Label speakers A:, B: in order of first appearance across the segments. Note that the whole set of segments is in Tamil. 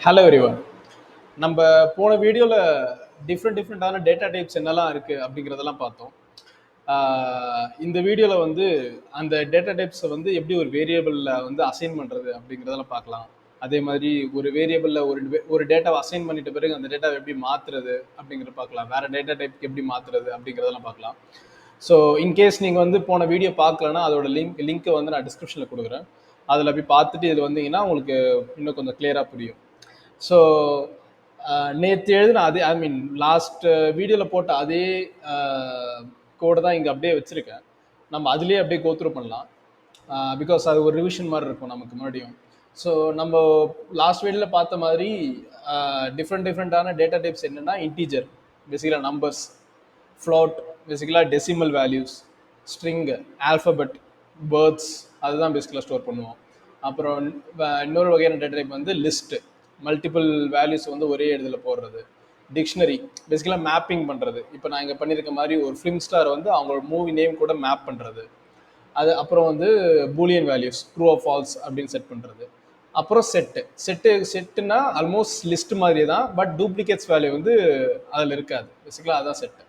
A: Hello everyone. நம்ம போன வீடியோவில் டிஃப்ரெண்டான டேட்டா டைப்ஸ் என்னெல்லாம் இருக்குது அப்படிங்கிறதெல்லாம் பார்த்தோம். இந்த வீடியோவில் வந்து அந்த டேட்டா டைப்ஸை வந்து எப்படி ஒரு வேரியபிளில் வந்து அசைன் பண்ணுறது அப்படிங்கிறதெல்லாம் பார்க்கலாம். அதே மாதிரி ஒரு வேரியபிளில் ஒரு டேட்டாவை அசைன் பண்ணிட்ட பிறகு அந்த டேட்டாவை எப்படி மாற்றுறது அப்படிங்கிறத பார்க்கலாம். வேறு டேட்டா டைப்க்கு எப்படி மாற்றுறது அப்படிங்கிறதெல்லாம் பார்க்கலாம். ஸோ இன்கேஸ் நீங்கள் வந்து போன வீடியோ பார்க்கலன்னா அதோட லிங்க்கை வந்து நான் டிஸ்கிரிப்ஷனில் கொடுக்குறேன். அதில் போய் பார்த்துட்டு இது வந்தீங்கன்னா உங்களுக்கு இன்னும் கொஞ்சம் கிளியராக புரியும். ஸோ நேற்று எழுதின அதே லாஸ்ட் வீடியோவில் போட்ட அதே கோடை தான் இங்கே அப்படியே வச்சுருக்கேன். நம்ம அதுலேயே அப்படியே கோத்ரூ பண்ணலாம். பிகாஸ் அது ஒரு ரிவிஷன் மாதிரி இருக்கும் நமக்கு மறுபடியும். ஸோ நம்ம லாஸ்ட் வீடியோவில் பார்த்த மாதிரி டிஃப்ரெண்டான டேட்டா டைப்ஸ் என்னென்னா இன்டீஜர், பேசிக்கலாக நம்பர்ஸ், ஃப்ளோட், பேசிக்கலாக டெசிமல் வேல்யூஸ், ஸ்ட்ரிங்கு, ஆல்ஃபபெட், பேர்ட்ஸ், அதுதான் பேசிக்கலாக ஸ்டோர் பண்ணுவோம். அப்புறம் இன்னொரு வகையான டேட்டா டைப் வந்து லிஸ்ட்டு, மல்டிபிள் வேல்யூஸ் வந்து ஒரே இடத்துல போடுறது. டிக்ஷனரி, பேசிக்கலாக மேப்பிங் பண்ணுறது. இப்போ நான் இங்கே பண்ணியிருக்க மாதிரி ஒரு ஃபிலிம் ஸ்டார் வந்து அவங்களோட மூவி நேம் கூட மேப் பண்ணுறது. அது அப்புறம் வந்து Boolean values, true or false அப்படின்னு செட் பண்ணுறது. அப்புறம் செட்டுனா ஆல்மோஸ்ட் லிஸ்ட் மாதிரி தான், பட் டூப்ளிகேட்ஸ் வேல்யூ வந்து அதில் இருக்காது. பேசிக்கலாக அதுதான் செட்டு.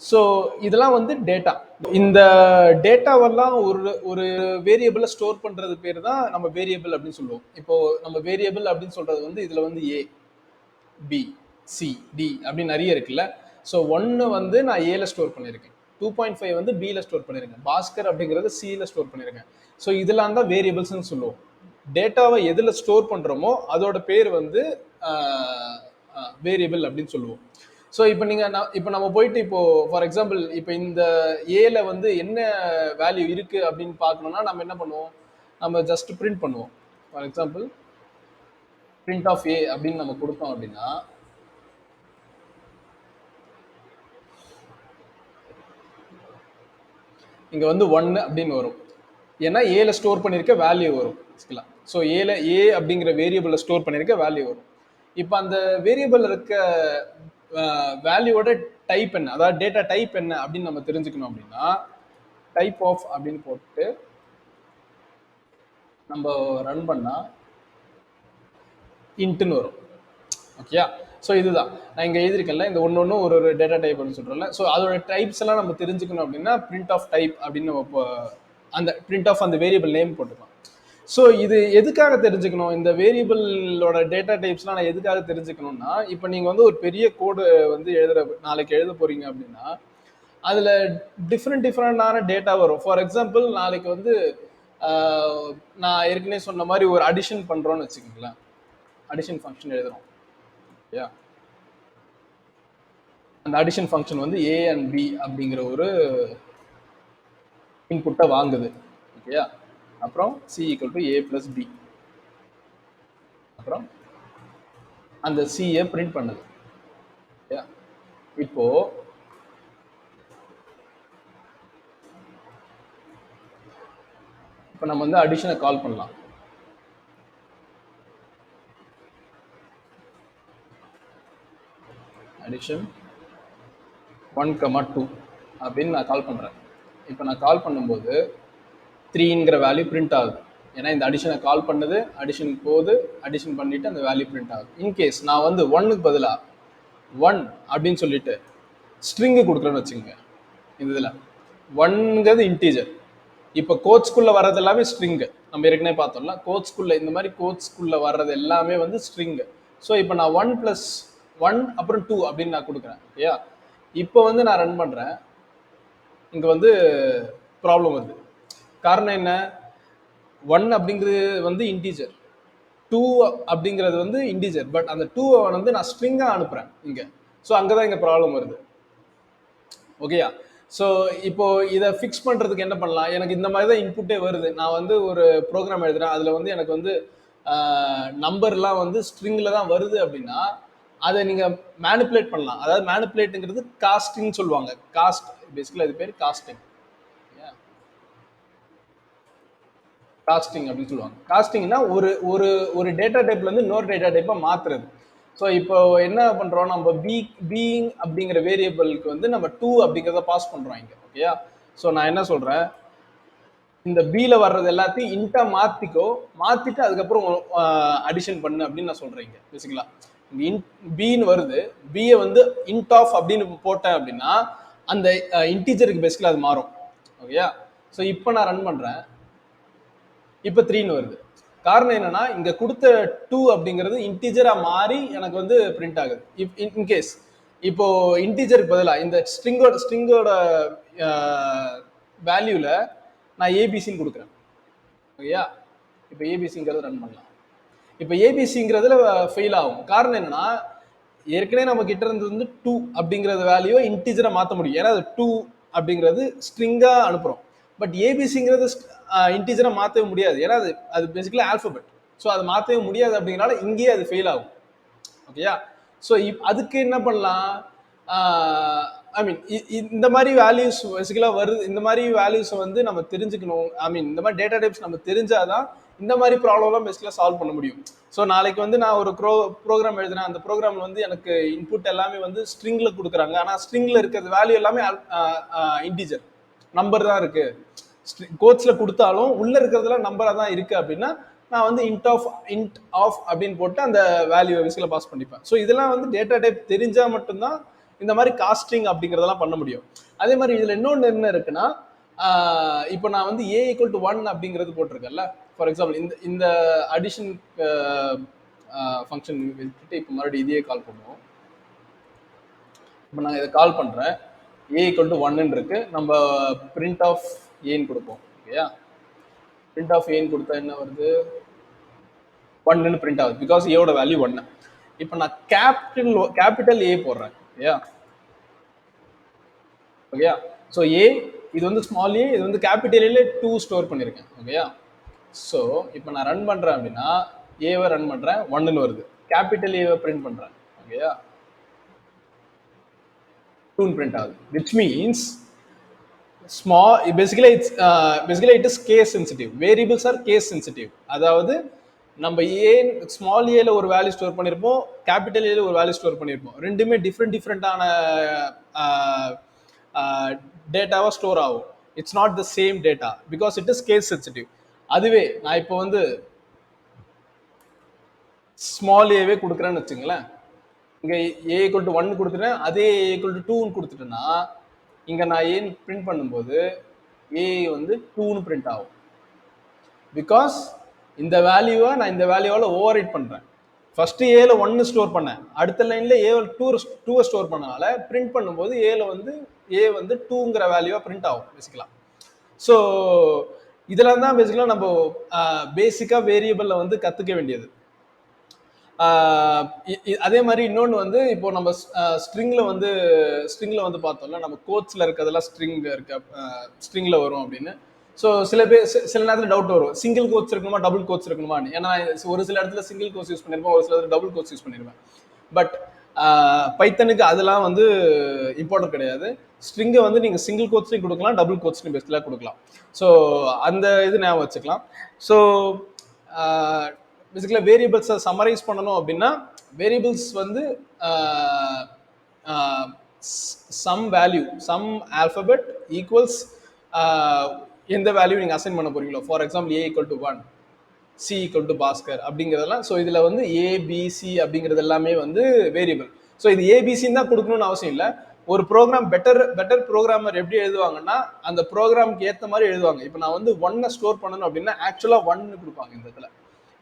A: ஸோ இதெல்லாம் வந்து டேட்டா. இந்த டேட்டாவெல்லாம் ஒரு ஒரு வேரியபிளை ஸ்டோர் பண்ணுறது பேர் தான் நம்ம வேரியபிள் அப்படின்னு சொல்லுவோம். இப்போ நம்ம வேரியபிள் அப்படின்னு சொல்றது வந்து இதில் வந்து ஏ, பி, சி, டி அப்படின்னு நிறைய இருக்குல்ல. ஸோ 1 வந்து நான் ஏல ஸ்டோர் பண்ணியிருக்கேன், 2.5 வந்து பியில் ஸ்டோர் பண்ணியிருக்கேன், பாஸ்கர் அப்படிங்கிறது சியில் ஸ்டோர் பண்ணியிருக்கேன். ஸோ இதெல்லாம் தான் வேரியபிள்ஸ்ன்னு சொல்லுவோம். டேட்டாவை எதில் ஸ்டோர் பண்ணுறோமோ அதோட பேர் வந்து வேரியபிள் அப்படின்னு சொல்லுவோம். ஸோ இப்போ நம்ம போயிட்டு இப்போ ஃபார் எக்ஸாம்பிள் இப்போ இந்த ஏல வந்து என்ன வேல்யூ இருக்குது அப்படின்னு பார்க்கணும்னா நம்ம என்ன பண்ணுவோம், நம்ம ஜஸ்ட் பிரிண்ட் பண்ணுவோம். ஃபார் எக்ஸாம்பிள் பிரிண்ட் ஆஃப் ஏ அப்படின்னு நம்ம கொடுத்தோம் அப்படின்னா இங்கே வந்து 1 அப்படின்னு வரும். ஏன்னா ஏல ஸ்டோர் பண்ணியிருக்க வேல்யூ வரும். ஸோ ஏ அப்படிங்கிற வேரியபிளில் ஸ்டோர் பண்ணியிருக்க வேல்யூ வரும். இப்போ அந்த வேரியபிள் இருக்க வேல்யூவோட டைப் என்ன, அதாவது டேட்டா டைப் என்ன அப்படின்னு நம்ம தெரிஞ்சுக்கணும். அப்படின்னா டைப் ஆஃப் அப்படின்னு போட்டு நம்ம ரன் பண்ணா இன்ட்னு வரும். ஓகேயா? ஸோ இதுதான் நான் இங்கே எழுதியிருக்கேன்ல, இந்த ஒன்று ஒரு டேட்டா டைப்னு சொல்கிறோம்ல. ஸோ அதோட டைப்ஸ் எல்லாம் நம்ம தெரிஞ்சுக்கணும் அப்படின்னா பிரிண்ட் ஆஃப் டைப் அப்படின்னு நம்ம அந்த பிரிண்ட் ஆஃப் அந்த வேரியபிள் நேம் போட்டுக்கலாம். ஸோ இது எதுக்காக தெரிஞ்சுக்கணும், இந்த வேரியபிளோட டேட்டா டைப்ஸ்லாம் நான் எதுக்காக தெரிஞ்சுக்கணும்னா, இப்போ நீங்கள் வந்து ஒரு பெரிய கோடு வந்து நாளைக்கு எழுத போறீங்க அப்படின்னா அதில் டிஃப்ரெண்டான டேட்டா வரும். ஃபார் எக்ஸாம்பிள் நாளைக்கு வந்து நான் ஏற்கனவே சொன்ன மாதிரி ஒரு அடிஷன் பண்ணுறோன்னு வச்சுக்கோங்களேன். அடிஷன் ஃபங்க்ஷன் எழுதுறோம். ஓகேயா? அந்த அடிஷன் ஃபங்க்ஷன் வந்து ஏ அண்ட் பி அப்படிங்கிற ஒரு இன்புட்டை வாங்குது. ஓகேயா? அப்புறம் C equal to A plus B, அப்புறம் அந்த சியை பிரிண்ட் பண்ணுது. ஓகேயா? இப்போ நம்ம வந்து அடிஷனை கால் பண்ணலாம். அடிஷன் 1, 2 அப்படின்னு நான் கால் பண்ணுறேன். இப்போ நான் கால் பண்ணும்போது 3ங்கிற வேல்யூ பிரிண்ட் ஆகுது. ஏன்னா இந்த அடிஷனை கால் பண்ணுது, அடிஷன் போகுது, அடிஷன் பண்ணிட்டு அந்த வேல்யூ பிரிண்ட் ஆகுது. இன்கேஸ் நான் வந்து 1க்கு பதிலாக 1 அப்படின்னு சொல்லிட்டு ஸ்ட்ரிங்கு கொடுக்குறேன்னு வச்சுக்கோங்க. இந்த இதில் 1ங்கிறது இன்டீஜர். இப்போ கோட்ஸ்குள்ளே வர்றது எல்லாமே ஸ்ட்ரிங்கு. நம்ம ஏற்கனவே பார்த்தோம்ல, கோட்ஸ்குள்ளே இந்த மாதிரி கோட்ஸ்குள்ளே வர்றது எல்லாமே வந்து ஸ்ட்ரிங்கு. ஸோ இப்போ நான் 1 + 1 அப்புறம் 2 அப்படின்னு நான் கொடுக்குறேன். ஓகேயா? இப்போ வந்து நான் ரன் பண்ணுறேன். இங்கே வந்து ப்ராப்ளம் வருது. காரணம் என்ன, 1 அப்படிங்கிறது வந்து இன்டீஜர், 2 அப்படிங்கிறது வந்து இன்டீஜர், பட் அந்த 2 வந்து நான் ஸ்ட்ரிங்காக அனுப்புகிறேன் இங்கே. ஸோ அங்கே தான் இங்கே ப்ராப்ளம் வருது. ஓகேயா? ஸோ இப்போ இதை ஃபிக்ஸ் பண்ணுறதுக்கு என்ன பண்ணலாம், எனக்கு இந்த மாதிரி தான் இன்புட்டே வருது. நான் வந்து ஒரு ப்ரோக்ராம் எழுதுறேன், அதில் வந்து எனக்கு வந்து நம்பர்லாம் வந்து ஸ்ட்ரிங்கில் தான் வருது அப்படின்னா அதை நீங்கள் மேனிப்புலேட் பண்ணலாம். அதாவது மேனிப்புலேட்டுங்கிறது காஸ்டிங் சொல்லுவாங்க. காஸ்ட் பேசிக்கலாக இது பேர் காஸ்டிங். காஸ்டிங் அப்படின்னு சொல்லுவாங்க. காஸ்டிங்னா ஒரு ஒரு ஒரு டேட்டா டைப்லேருந்து இன்னொரு டேட்டா டைப்பாக மாற்றுறது. ஸோ இப்போ என்ன பண்ணுறோம், நம்ம பீயிங் அப்படிங்கிற வேரியபிளுக்கு வந்து நம்ம 2 அப்படிங்கிறத பாஸ் பண்ணுறோம் இங்கே. ஓகேயா? ஸோ நான் என்ன சொல்கிறேன், இந்த பில வர்றது எல்லாத்தையும் இன்ட்டா மாத்திக்கோ, மாத்திட்டு அதுக்கப்புறம் அடிஷன் பண்ணு அப்படின்னு நான் சொல்றேன் இங்க பேசிக்கலா. இன்ட் பின்னு வருது, பியை வந்து இன்ட் ஆஃப் அப்படின்னு போட்டேன் அப்படின்னா அந்த இன்டீஜருக்கு பேசிக்கலா அது மாறும். ஓகேயா? ஸோ இப்போ நான் ரன் பண்றேன், இப்போ 3ன்னு வருது. காரணம் என்னன்னா இங்க கொடுத்த 2 அப்படிங்கிறது இன்டீஜரா மாறி எனக்கு வந்து பிரிண்ட் ஆகுது. இன்கேஸ் இப்போ இன்டீஜருக்கு பதிலா இந்த ஸ்ட்ரிங்கோட வேல்யூல நான் ஏபிசின்னு கொடுக்குறேன். ஓகேயா? இப்போ ஏபிசிங்கிறது ரன் பண்ணலாம். இப்போ ஏபிசிங்கிறதுல ஃபெயில் ஆகும். காரணம் என்னன்னா ஏற்கனவே நம்ம கிட்ட இருந்தது வந்து 2 அப்படிங்கிறது வேல்யூவை இன்டீஜரா மாற்ற முடியும். ஏன்னா அது 2 அப்படிங்கிறது ஸ்ட்ரிங்கா அனுப்புறோம். பட் ஏபிசிங்கிறது இன்டீஜரா மாற்றவே முடியாது. ஏன்னா அது அது பேசிக்கலி ஆல்பபெட். ஸோ அதை மாற்றவே முடியாது அப்படிங்கிறனால இங்கேயே அது ஃபெயில் ஆகும். ஓகேயா? ஸோ அதுக்கு என்ன பண்ணலாம்? ஐ மீன் இந்த மாதிரி வேல்யூஸ் பேசிக்கலாக வருது. இந்த மாதிரி வேல்யூஸை வந்து நம்ம தெரிஞ்சுக்கணும். ஐ மீன் இந்த மாதிரி டேட்டா டைப்ஸ் நம்ம தெரிஞ்சாதான் இந்த மாதிரி ப்ராப்ளம்லாம் பேசிக்கலாக சால்வ் பண்ண முடியும். ஸோ நாளைக்கு வந்து நான் ஒரு ப்ரோக்ராம் எழுதுனேன், அந்த ப்ரோக்ராமில் வந்து எனக்கு இன்புட் எல்லாமே வந்து ஸ்ட்ரிங்கில் கொடுக்குறாங்க. ஆனால் ஸ்ட்ரிங்கில் இருக்கிறது வேல்யூ எல்லாமே இன்டீஜர் நம்பர் தான் இருக்கு. கோட்ஸில் கொடுத்தாலும் உள்ள இருக்கிறதுல நம்பராக தான் இருக்கு அப்படின்னா நான் வந்து இன்ட் ஆஃப் அப்படின்னு போட்டு அந்த வேல்யூ பேசிக்கலாக பாஸ் பண்ணிப்பேன். ஸோ இதெல்லாம் வந்து டேட்டா டைப் தெரிஞ்சால் மட்டும்தான் இந்த மாதிரி காஸ்டிங் அப்படிங்கிறதெல்லாம் பண்ண முடியும். அதே மாதிரி இதில் இன்னொன்று என்ன இருக்குன்னா, இப்போ நான் வந்து ஏ ஈக்குவல் டு 1 அப்படிங்கிறது போட்டிருக்கேன்ல. ஃபார் எக்ஸாம்பிள் இந்த இந்த அடிஷன் ஃபங்க்ஷன் விட்டுட்டு இப்போ மறுபடியும் இதையே கால் பண்ணுவோம். இப்போ நான் இதை கால் பண்ணுறேன், ஏ ஈக்குவல் டு 1 இருக்கு. நம்ம பிரிண்ட் ஆஃப் ஏன்னு கொடுப்போம். ஓகேயா? பிரிண்ட் ஆஃப் ஏன்னு கொடுத்தா என்ன வருது? 1ன்னு பிரிண்ட் ஆகுது. பிகாஸ் ஏவோட வேல்யூ 1. இப்போ நான் கேபிட்டல் ஏ போடுறேன். ஓகேயா? ஓகேயா? ஸோ ஏ இது வந்து ஸ்மால் ஏ, இது வந்து கேபிட்டல் ஏல 2 ஸ்டோர் பண்ணியிருக்கேன். ஓகேயா? ஸோ இப்போ நான் ரன் பண்ணுறேன் அப்படின்னா ஏவை ரன் பண்ணுறேன், 1ன்னு வருது. கேபிட்டல் ஏவை பிரிண்ட் பண்ணுறேன். ஓகேயா? 2ன்னு பிரிண்ட் ஆகுது. Which means small basically it is case sensitive. Variables are case sensitive. அதாவது நம்ம ஏ ஸ்மால் ஏல ஒரு வேல்யூ ஸ்டோர் பண்ணியிருப்போம், கேபிட்டல் ஏல ஒரு வேல்யூ ஸ்டோர் பண்ணியிருப்போம். ரெண்டுமே டிஃப்ரெண்டான டேட்டாவாக ஸ்டோர் ஆகும். It's not the same data because it is case sensitive. அதுவே நான் இப்போ வந்து ஸ்மால் ஏவே கொடுக்குறேன்னு வச்சுங்களேன், இங்கே ஏ ஈக்குவல் டு 1 கொடுத்துட்டேன், அதே ஏ ஈக்குவல் டு 2ன்னு கொடுத்துட்டேன்னா இங்கே நான் ஏன்னு பிரிண்ட் பண்ணும்போது ஏ வந்து 2ன்னு பிரிண்ட் ஆகும். பிகாஸ் இந்த வேல்யூவை நான் இந்த வேல்யூவால் ஓவர் ரைட் பண்ணுறேன். ஃபர்ஸ்ட் ஏல 1 ஸ்டோர் பண்ணேன், அடுத்த லைன்ல ஏ 2 ஸ்டோர் பண்ணனால பிரிண்ட் பண்ணும்போது ஏல வந்து ஏ வந்து 2ங்கிற வேல்யூவா பிரிண்ட் ஆகும் பேசிக்கலா. ஸோ இதெல்லாம் தான் பேசிக்கலா நம்ம பேசிக்காக வேரியபிளில் வந்து கற்றுக்க வேண்டியது. அதே மாதிரி இன்னொன்று வந்து இப்போ நம்ம ஸ்ட்ரிங்ல வந்து பார்த்தோம்ல, நம்ம கோட்ஸ்ல இருக்கிறதெல்லாம் ஸ்ட்ரிங்ல வரும் அப்படின்னு. ஸோ சில நேரத்தில் டவுட் வரும், சிங்கிள் கோட்ஸ் இருக்கணுமா டபுள் கோட்ஸ் இருக்கணுமான்னு. ஏன்னா ஒரு சில இடத்துல சிங்கிள் கோட்ஸ் யூஸ் பண்ணிருப்போம், ஒரு சில இடத்துல டபுள் கோட்ஸ் யூஸ் பண்ணிருப்பேன். பட் பைத்தனுக்கு அதெல்லாம் வந்து இம்பார்ட்டன்ட் கிடையாது. ஸ்ட்ரிங்கை வந்து நீங்கள் சிங்கிள் கோட்ஸ்லையும் கொடுக்கலாம், டபுள் கோட்ஸ்லையும் பெஸ்ட்லாம் கொடுக்கலாம். ஸோ அந்த இது ஞாபகம் வச்சுக்கலாம். ஸோ பேசிக்கலாக வேரியபிள்ஸை சம்மரைஸ் பண்ணணும் அப்படின்னா, வேரியபிள்ஸ் வந்து some value, some alphabet equals எந்த வேல்யூ நீங்கள் அசைன் பண்ண போறீங்களோ. For example A equal to 1, C equal to Bhaskar அப்படிங்கிறதெல்லாம். ஸோ இதில் வந்து ஏபிசி அப்படிங்கிறது எல்லாமே வந்து வேரியபிள். ஸோ இது ஏபிசின்னு தான் கொடுக்கணும்னு அவசியம் இல்லை. ஒரு ப்ரோக்ராம் பெட்டர் ப்ரோக்ராமர் எப்படி எழுதுவாங்கன்னா அந்த ப்ரோக்ராமுக்கு ஏற்ற மாதிரி எழுதுவாங்க. இப்போ நான் வந்து 1 ஸ்டோர் பண்ணணும் அப்படின்னா ஆக்சுவலாக 1 கொடுப்பாங்க. இந்த இதில்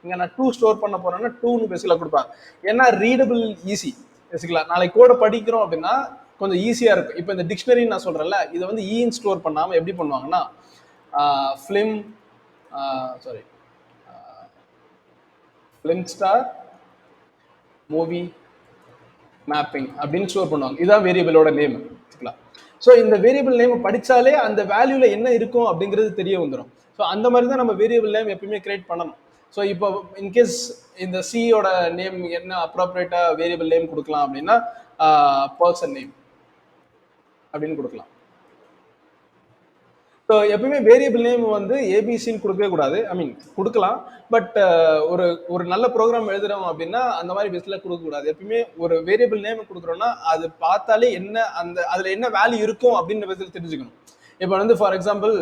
A: இங்கே நான் 2 ஸ்டோர் பண்ண போறேன்னா 2ன்னு பேசிக்கலாக கொடுப்பாங்க. ஏன்னா ரீடபிள் ஈஸி பேசிக்கலாம். நாளைக்கு கோடை படிக்கிறோம் அப்படின்னா கொஞ்சம் ஈஸியாக இருக்கும். இப்போ இந்த டிக்ஷனரி நான் சொல்கிறேன்ல, இதை வந்து ஈன்னு ஸ்டோர் பண்ணாமல் எப்படி பண்ணுவாங்கன்னா ஃபிலிம் ஸ்டார் மூவி மேப்பிங் அப்படின்னு ஸ்டோர் பண்ணுவாங்க. இதுதான் வேரியபிளோட நேம். ஸோ இந்த வேரியபிள் நேம் படித்தாலே அந்த வேல்யூல என்ன இருக்கும் அப்படிங்கிறது தெரிய வந்துடும். ஸோ அந்த மாதிரி தான் நம்ம வேரியபிள் நேம் எப்பயுமே கிரியேட் பண்ணணும். ஸோ இப்போ இன்கேஸ் இந்த சியோட நேம் என்ன அப்ராப்ரியேட்டா வேரியபிள் நேம் கொடுக்கலாம் அப்படின்னா பர்சன் நேம் அப்படின்னு கொடுக்கலாம். ஸோ எப்பயுமே வேரியபிள் நேம் வந்து ஏபிசின்னு கொடுக்கவே கூடாது. ஐ மீன் கொடுக்கலாம், பட் ஒரு நல்ல ப்ரோக்ராம் எழுதுறோம் அப்படின்னா அந்த மாதிரி பேஸில் கொடுக்கக்கூடாது. எப்பயுமே ஒரு வேரியபிள் நேம் கொடுக்குறோம்னா அது பார்த்தாலே என்ன அதில் என்ன வேல்யூ இருக்கும் அப்படின்னு பேஸில் தெரிஞ்சுக்கணும். இப்போ வந்து ஃபார் எக்ஸாம்பிள்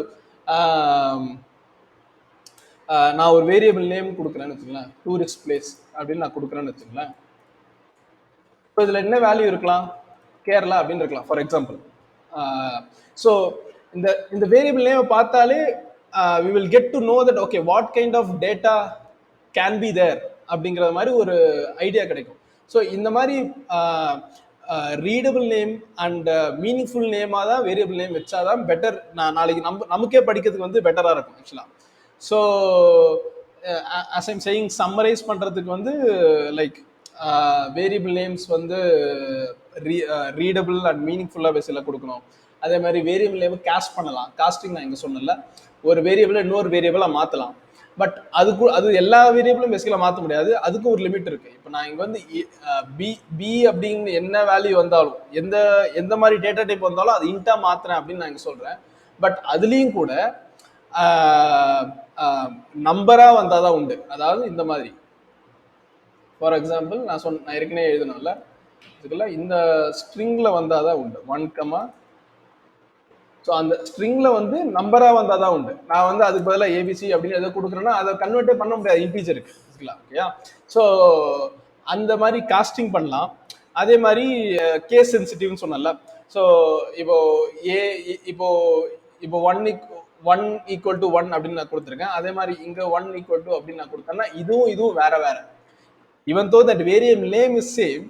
A: நான் ஒரு வேரியபிள் நேம் கொடுக்குறேன்னு வச்சுங்களேன், டூரிஸ்ட் பிளேஸ் அப்படின்னு நான் கொடுக்குறேன்னு வச்சுங்களேன். இப்போ இதில் என்ன வேல்யூ இருக்கலாம்? கேரளா அப்படின்னு இருக்கலாம் ஃபார் எக்ஸாம்பிள். ஸோ இந்த இந்த வேரியபிள் நேமை பார்த்தாலே we will get to know that okay what kind of data can be there அப்படிங்கிற மாதிரி ஒரு ஐடியா கிடைக்கும். ஸோ இந்த மாதிரி ரீடபிள் நேம் அண்ட் மீனிங்ஃபுல் நேமாக தான் வேரியபிள் நேம் வச்சாதான் பெட்டர். நான் நாளைக்கு நமக்கே படிக்கிறதுக்கு வந்து பெட்டராக இருக்கும் ஆக்சுவலாக. So as I'm saying, summarise பண்ணுறதுக்கு வந்து லைக் வேரியபிள் நேம்ஸ் வந்து ரீடபிள் அண்ட் மீனிங்ஃபுல்லாக பேசியில் கொடுக்கணும். அதே மாதிரி வேரியபிள் நேம் காஸ்ட் பண்ணலாம். காஸ்டிங் நான் இங்கே சொன்னல, ஒரு வேரியபிளை இன்னொரு வேரியபிளாக மாற்றலாம். பட் அது எல்லா வேரியபிளும் பேசிக்கலாக மாற்ற முடியாது, அதுக்கும் ஒரு லிமிட் இருக்குது. இப்போ நான் இங்கே வந்து பி அப்படின்னு என்ன வேல்யூ வந்தாலும், எந்த மாதிரி டேட்டா டைப் வந்தாலும் அது இன்ட்டாக மாற்றுறேன் அப்படின்னு நான் இங்கே சொல்கிறேன். பட் அதுலேயும் கூட நம்பராக வந்தால் தான் உண்டு. அதாவது இந்த மாதிரி ஃபார் எக்ஸாம்பிள் நான் ஏற்கனவே எழுதணும்ல, இதுக்குள்ள இந்த ஸ்ட்ரிங்கில் வந்தால் தான் உண்டு 1, ஸோ அந்த ஸ்ட்ரிங்கில் வந்து நம்பராக வந்தால் தான் உண்டு. நான் வந்து அதுக்கு பதிலாக ஏபிசி அப்படின்னு எதை கொடுக்குறேன்னா அதை கன்வெர்ட்டே பண்ண முடியாது இன்டீஜருக்கு. ஓகேயா? ஸோ அந்த மாதிரி காஸ்டிங் பண்ணலாம். அதே மாதிரி கேஸ் சென்சிட்டிவ்னு சொன்னல. ஸோ இப்போ இப்போ 1 ஈக்குவல் டு 1 அப்படின்னு நான் கொடுத்துருக்கேன். அதே மாதிரி இங்கே 1 ஈக்குவல் டு அப்படின்னு நான் கொடுத்தேன்னா இதுவும் வேற வேற. Even though that variable name is same,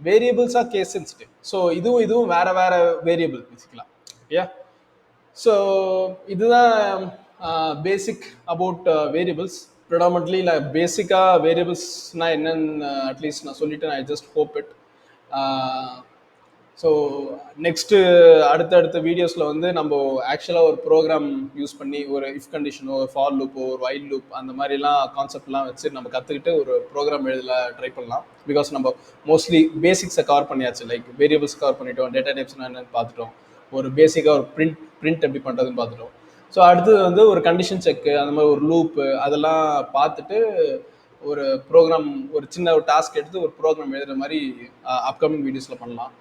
A: variables are case sensitive. So இதுவும் வேற variable basically. Yeah. So இதுதான் basic about variables. Predominantly like basic variables நான் என்னன்னு at least நான் சொல்லிட்டேன். I just hope it. So next அடுத்த வீடியோஸில் வந்து நம்ம ஆக்சுவலாக ஒரு ப்ரோக்ராம் யூஸ் பண்ணி ஒரு இஃப் கண்டிஷனோ, ஒரு ஃபார் லூப்போ, ஒரு வைல் லூப் அந்த மாதிரிலாம் கான்செப்ட்லாம் வச்சு நம்ம கற்றுக்கிட்டு ஒரு ப்ரோக்ராம் எழுதல ட்ரை பண்ணலாம். பிகாஸ் நம்ம மோஸ்ட்லி பேசிக்ஸை கவர் பண்ணியாச்சு. லைக் வேரியபிள்ஸ் கவர் பண்ணிட்டோம், டேட்டா டைப்ஸ்னா என்னென்னு பார்த்துட்டோம், ஒரு பேசிக்காக ஒரு பிரிண்ட் எப்படி பண்ணுறதுன்னு பார்த்துட்டோம். ஸோ அடுத்தது வந்து ஒரு கண்டிஷன் செக்கு, அந்த மாதிரி ஒரு லூப்பு அதெல்லாம் பார்த்துட்டு ஒரு ப்ரோக்ராம், ஒரு சின்ன ஒரு டாஸ்க் எடுத்து ஒரு ப்ரோக்ராம் எழுதுகிற மாதிரி அப்கமிங் வீடியோஸில் பண்ணலாம்.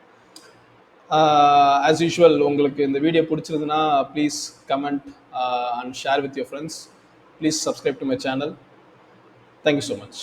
A: as usual, உங்களுக்கு இந்த வீடியோ பிடிச்சிருந்ததுன்னா please comment and share with your friends. Please subscribe to my channel. Thank you so much.